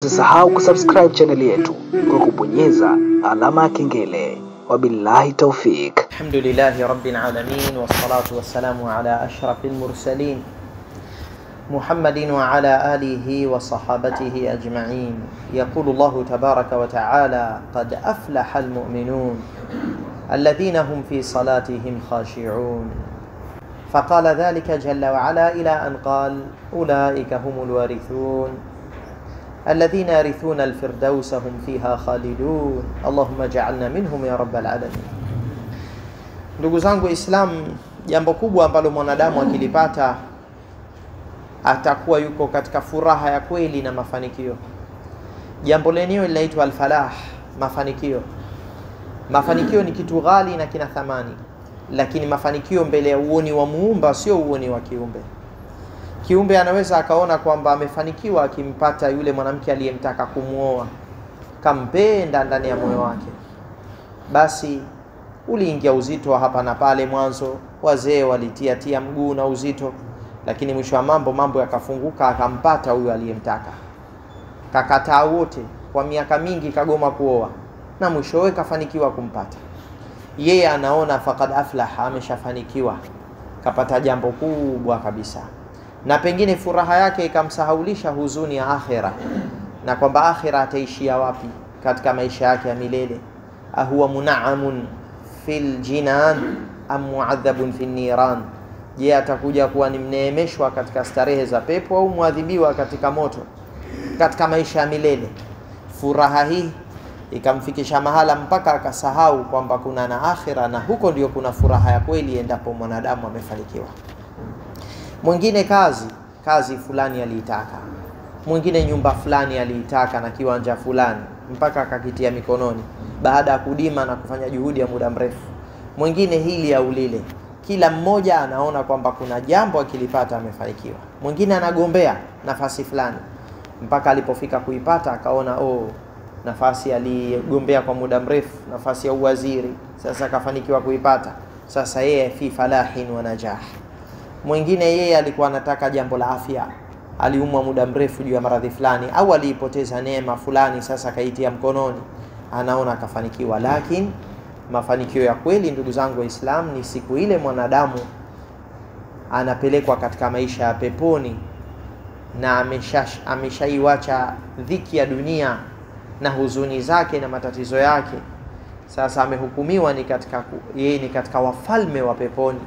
Usisahau kusubscribe channel yetu kwa kubonyeza alama ya kengele. Wabillahi tawfik. Alhamdulillahi rabbil alamin wassalatu wassalamu ala ashrafil mursalin Muhammadin wa ala alihi wa sahabatihi ajma'in. Yaqulu Allahu tabaraka wa ta'ala qad aflaha almu'minun alladhina hum fi salatihim khashi'un. Faqala dhalika jalla wa ala ila an qala ulaika humul warithun الذين يرثون الفردوس هم فيها خالدون اللهم اجعلنا منهم يا رب العالمين. Ndugu zangu Islam, jambo kubwa ambalo mwanadamu akilipata atakuwa yuko katika furaha ya kweli na mafanikio. Jambo lenyewe linaitwa al-falah, mafanikio. Mafanikio ni kitu ghali na kina thamani, lakini mafanikio mbele ya uoni wa Muumba sio uoni wa kiumbe. Kiumbe anaweza akaona kwamba amefanikiwa akimpata yule mwanamke aliyemtaka kumuoa, kampenda ndani ya moyo wake, basi uliingia uzito hapa na pale. Mwanzo wazee walitiatia mguu na uzito, lakini mwisho wa mambo yakafunguka, akampata huyu aliyemtaka. Kakataa wote kwa miaka mingi, kagoma kuoa, na mwishowe kafanikiwa kumpata. Yeye anaona faqad aflaha, ameshafanikiwa, kapata jambo kubwa kabisa, na pengine furaha yake ikamsahaulisha huzuni ya akhira, na kwamba akhira ataishia wapi katika maisha yake ya milele. Ahuwa munaamun fil jinan am muadhabun fil niran, je, atakuja kuwa ni mneemeshwa katika starehe za pepo au muadhibiwa katika moto katika maisha ya milele? Furaha hii ikamfikisha mahala mpaka akasahau kwamba kuna na akhira, na huko ndio kuna furaha ya kweli endapo mwanadamu amefanikiwa. Mwingine kazi fulani aliitaka, mwingine nyumba fulani aliitaka na kiwanja fulani, mpaka akakitia mikononi baada ya kudima na kufanya juhudi ya muda mrefu. Mwingine hili au lile, kila mmoja anaona kwamba kuna jambo akilipata amefanikiwa. Mwingine anagombea nafasi fulani, mpaka alipofika kuipata akaona nafasi aligombea kwa muda mrefu, nafasi ya uwaziri, sasa akafanikiwa kuipata, sasa yeye fi falahin wa najah. Mwingine yeye alikuwa anataka jambo la afya, aliumwa muda mrefu juu ya maradhi fulani, au aliipoteza neema fulani, sasa kaitia mkononi, anaona akafanikiwa. Lakini mafanikio ya kweli, ndugu zangu Waislamu, ni siku ile mwanadamu anapelekwa katika maisha ya peponi na ameshaiwacha dhiki ya na huzuni zake na matatizo yake. Sasa amehukumiwa yeye ni katika wafalme wa peponi,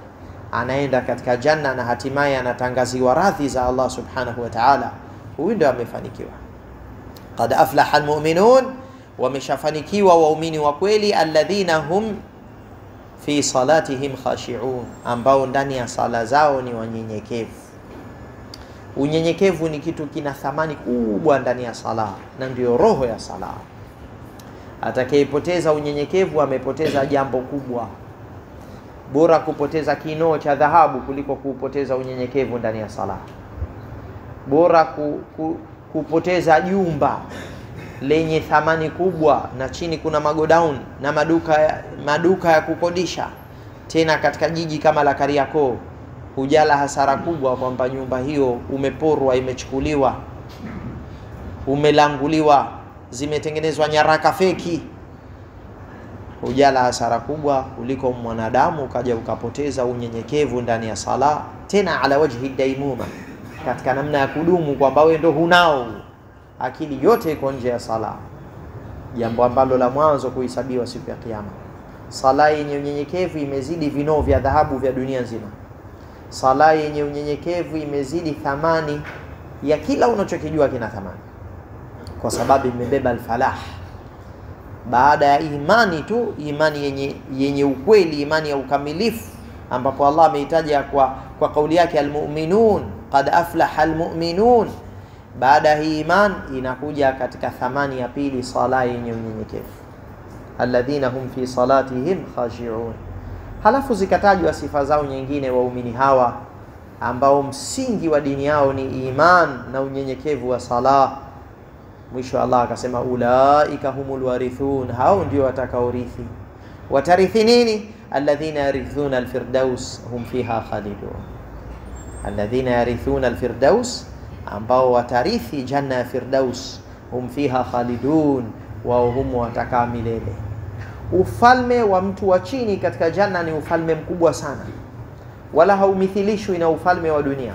anaenda katika janna na hatimaye anatangaziwa radhi za Allah subhanahu wa ta'ala. Huyu ndio amefanikiwa. Qad aflaha almu'minun, wameshafanikiwa waumini wa kweli, alladhina hum fi salatihim khashi'un, ambao ndani ya sala zao ni wanyenyekevu. Unyenyekevu ni kitu kina thamani kubwa ndani ya sala, na ndio roho ya sala. Atakayepoteza unyenyekevu amepoteza jambo kubwa. Bora kupoteza kinoo cha dhahabu kuliko kupoteza unyenyekevu ndani ya sala. Bora kupoteza jumba lenye thamani kubwa na chini kuna magodown na maduka ya kukodisha, tena katika jiji kama la Kariakoo, hujala hasara kubwa kwamba nyumba hiyo umeporwa, imechukuliwa, umelanguliwa, zimetengenezwa nyaraka feki. Hujala hasara kubwa kuliko mwanadamu ukaja ukapoteza unyenyekevu ndani ya sala, tena ala wajhi daimuma, katika namna ya kudumu, kwamba wewe ndio hunao, akili yote iko nje ya sala, jambo ambalo la mwanzo kuhesabiwa siku ya kiyama. Sala yenye unyenyekevu imezidi vinoo vya dhahabu vya dunia nzima. Sala yenye unyenyekevu imezidi thamani ya kila unachokijua kina thamani, kwa sababu imebeba al-falah. Baada ya imani tu, imani yenye ukweli, imani ya ukamilifu, ambapo Allah ameitaja kwa kauli yake almu'minun, qad aflaha almu'minun. Baada hii iman inakuja katika thamani ya pili, sala yenye unyenyekevu, alladhina hum fi salatihim khashi'un. Halafu zikatajwa sifa zao nyingine waumini hawa, ambao msingi wa dini yao ni iman na unyenyekevu wa sala. Mwisho Allah akasema ulaika humul warithun, hao ndio watakaorithi. Watarithi nini? Alladhina yarithuna alfirdaus hum fiha khalidun. Alladhina yarithuna alfirdaus, ambao watarithi janna ya firdaus, hum fiha khalidun, wao humo watakaa milele. Ufalme wa mtu wa chini katika janna ni ufalme mkubwa sana, wala haumithilishwi na ufalme wa dunia.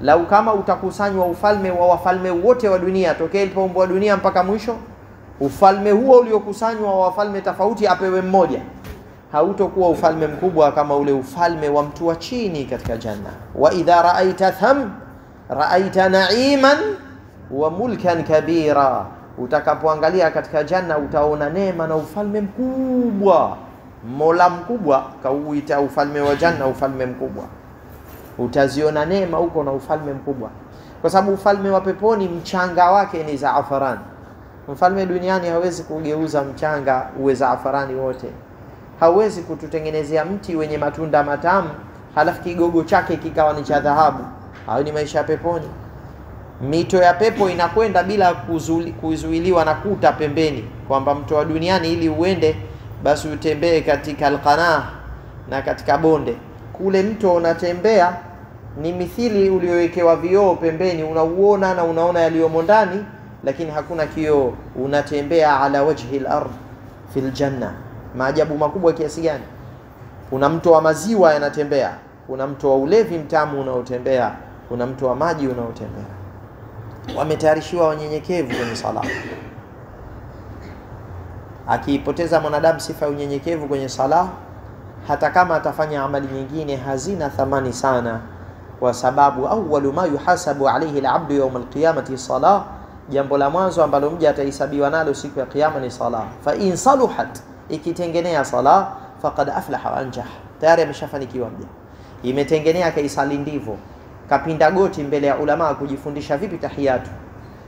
Lau kama utakusanywa ufalme wa wafalme wote wa dunia tokea ilipoumbwa dunia mpaka mwisho, ufalme huo uliokusanywa wa wafalme tofauti apewe mmoja, hautokuwa ufalme mkubwa kama ule ufalme wa mtu wa chini katika janna. Wa idha ra'aita tham ra'aita na'iman wa mulkan kabira, utakapoangalia katika janna utaona neema na ufalme mkubwa. Mola mkubwa kauita ufalme wa janna ufalme mkubwa. Utaziona neema huko na ufalme mkubwa, kwa sababu ufalme wa peponi mchanga wake ni zaafaran. Mfalme duniani hawezi kugeuza mchanga uwe zaafarani wote. Hawezi kututengenezea mti wenye matunda matamu halafu kigogo chake kikawa ni cha dhahabu. Hayo ni maisha ya peponi. Mito ya pepo inakwenda bila kuzuiliwa na kuta pembeni, kwamba mto wa duniani ili uende basi utembee katika alqanah na katika bonde. Kule mto unatembea ni mithili uliowekewa vioo pembeni, unauona na unaona yaliyomo ndani, lakini hakuna kioo. Unatembea ala wajhi al-ard fil janna. Maajabu makubwa kiasi gani! Kuna mto wa maziwa yanatembea, kuna mto wa ulevi mtamu unaotembea, kuna mto wa maji unaotembea. Wametayarishiwa wanyenyekevu kwenye sala. Akiipoteza mwanadamu sifa ya unyenyekevu kwenye sala, hata kama atafanya amali nyingine hazina thamani sana, kwa sababu awwalu ma yuhasabu alayhi al-'abdu yawm al-qiyamati salah, jambo la mwanzo ambalo mja atahesabiwa nalo siku ya kiyama ni sala. Fa in saluhat, ikitengenea sala, faqad aflaha wa anjah, tayari ameshafanikiwa mja. Imetengenea kaisali ndivyo, kapinda goti mbele ya ulama kujifundisha vipi tahiyatu,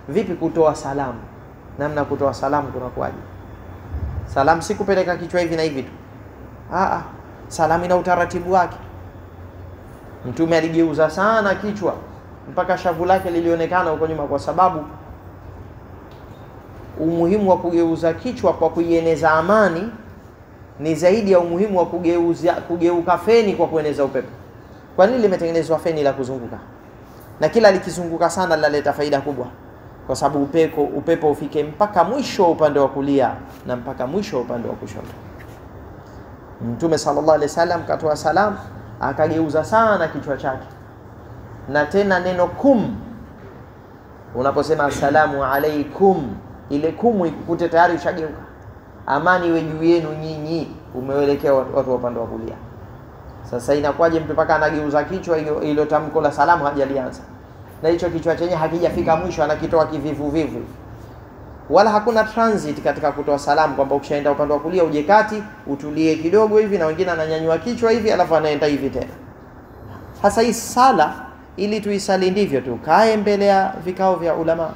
vipi kutoa salamu, namna kutoa salamu kunakuaje. Salamu si kupeleka kichwa hivi na hivi tu. Salamu ina utaratibu wake. Mtume aligeuza sana kichwa mpaka shavu lake lilionekana huko nyuma, kwa sababu umuhimu wa kugeuza kichwa kwa kuieneza amani ni zaidi ya umuhimu wa kugeuka feni kwa kueneza upepo. Kwa nini limetengenezwa feni la kuzunguka? Na kila likizunguka sana laleta faida kubwa, kwa sababu upepo ufike mpaka mwisho upande wa kulia na mpaka mwisho upande wa kushoto. Mtume sallallahu alaihi wasallam katoa salamu akageuza sana kichwa chake, na tena neno kum, unaposema assalamu alaikum, ile kumu ikukute tayari ushageuka. Amani iwe juu yenu nyinyi, umeelekea watu wa upande wa kulia. Sasa inakuwaje mtu paka anageuza kichwa ile tamko la salamu hajalianza, na hicho kichwa chenye hakijafika mwisho anakitoa kivivu vivu, wala hakuna transit katika kutoa salamu, kwamba ukishaenda upande wa kulia uje kati utulie kidogo hivi, na wengine ananyanyua kichwa hivi alafu anaenda hivi tena. Hasa hii sala ili tuisali ndivyo tu, kae mbele ya vikao vya ulama.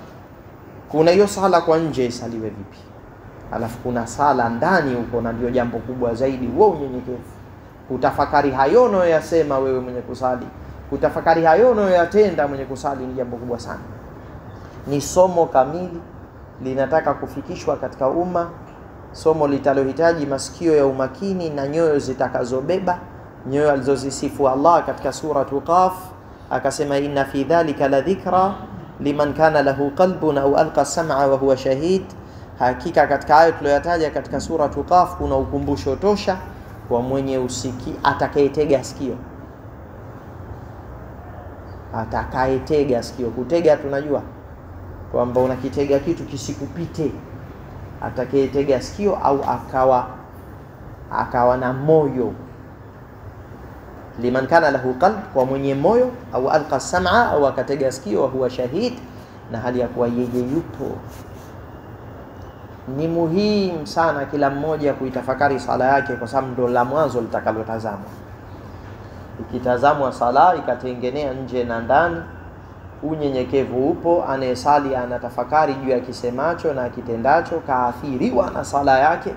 Kuna hiyo sala kwa nje isaliwe vipi, alafu kuna sala ndani huko, na ndio jambo kubwa zaidi, wewe unyenyekevu. Kutafakari hayo unayoyasema wewe mwenye kusali, kutafakari hayo unayoyatenda mwenye kusali ni jambo kubwa sana. Ni somo kamili linataka kufikishwa katika umma, somo litalohitaji masikio ya umakini na nyoyo zitakazobeba, nyoyo alizozisifu Allah katika suratu Qaf. Akasema inna fi dhalika la dhikra liman kana lahu qalbun au alqa sam'a wa huwa shahid. Hakika katika hayo tuliyotaja katika suratu Qaf kuna ukumbusho tosha kwa mwenye usiki, atakayetega sikio. Atakayetega sikio, kutega tunajua kwamba unakitega kitu kisikupite. Atakayetega sikio au akawa na moyo. Liman kana lahu qalb, kwa mwenye moyo, au alqa sam'a, au akatega sikio, wa huwa shahid, na hali ya kuwa yeye yupo. Ni muhimu sana kila mmoja kuitafakari sala yake, kwa sababu ndo la mwanzo litakalotazamwa. Ikitazamwa sala ikatengenea nje na ndani, unyenyekevu upo, anayesali anatafakari juu ya kisemacho na kitendacho, kaathiriwa na sala yake,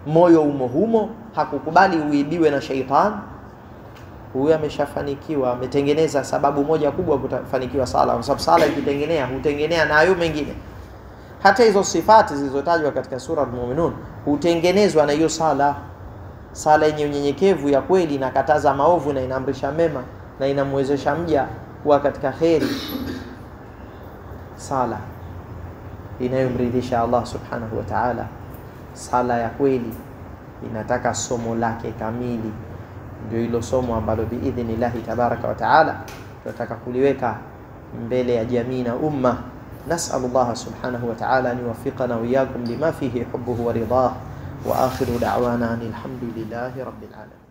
moyo umo humo, hakukubali uibiwe na shaitani, huyo ameshafanikiwa, ametengeneza sababu moja kubwa kufanikiwa sala. Kwa sababu sala ikitengenea hutengenea na hayo mengine. Hata hizo sifati zilizotajwa katika sura Al-Mu'minun hutengenezwa na hiyo sala. Sala yenye unyenyekevu ya kweli inakataza maovu na inaamrisha mema na inamwezesha mja kuwa katika kheri. Sala inayomridhisha Allah subhanahu wa ta'ala. Sala ya kweli inataka somo lake kamili, ndio hilo somo ambalo biidhnillahi tabaraka wa ta'ala tunataka kuliweka mbele ya jamii na umma. Nas'alullah subhanahu wa ta'ala an yuwaffiqana wa iyyakum lima fihi hubbuhu wa ridah, wa akhiru da'wana alhamdulillahi rabbil alamin.